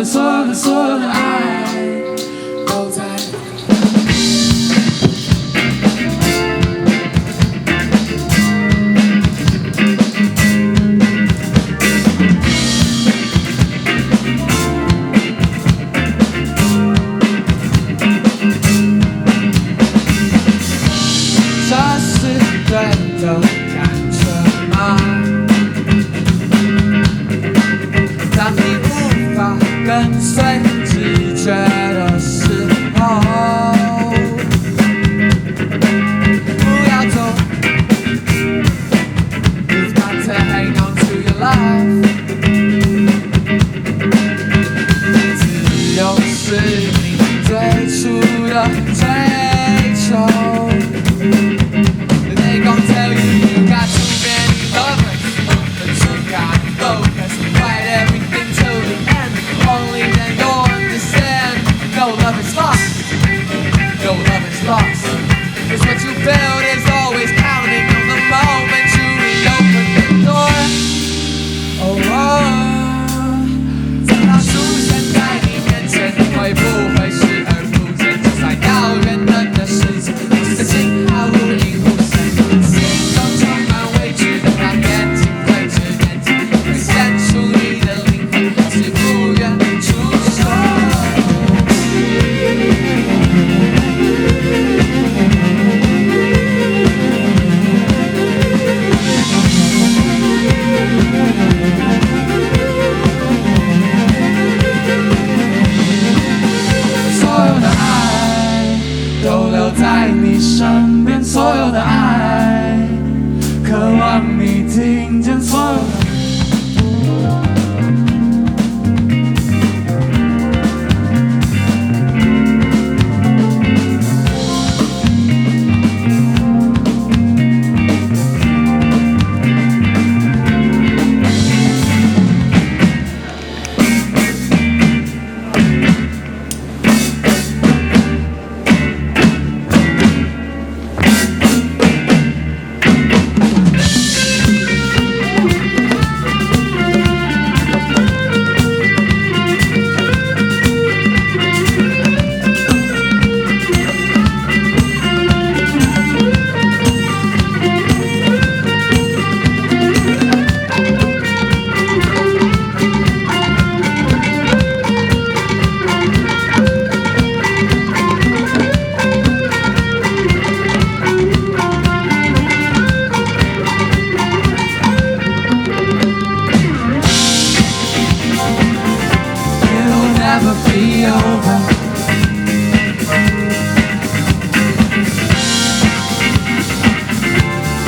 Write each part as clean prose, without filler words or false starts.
的爱都在。这是对的感觉吗？当你无法跟随直觉的时候，不要走。You've got to hang on to your love。自由是你最初的追求。They gon' tell you you got too many lovers, but you gotta focus, fight everything till the end. Only then you'll understand. No love is lost, no love is lost. 'Cause what you build is always counting on the moment you reopen the door. Oh, oh. 当它出现在你面前，会不会视而不见？就算遥远的那时间，你的信号如影无声。心中充满畏惧的那眼睛对着眼睛，会显出你的灵魂，只不愿出手。所有的爱都留在你身边，所有的爱渴望你听见，所有的never be over.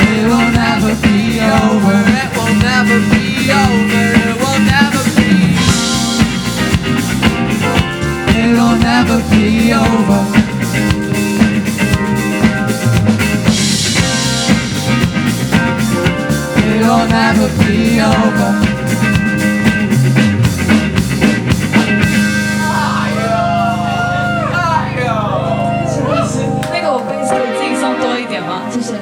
It will never be over. It will never be over. It will never be. It will never be over. It will never be over. 谢谢。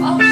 哦，是。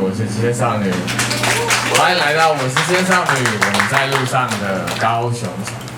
我是机车少女，欢迎来到我是机车少女，我们在路上的高雄场。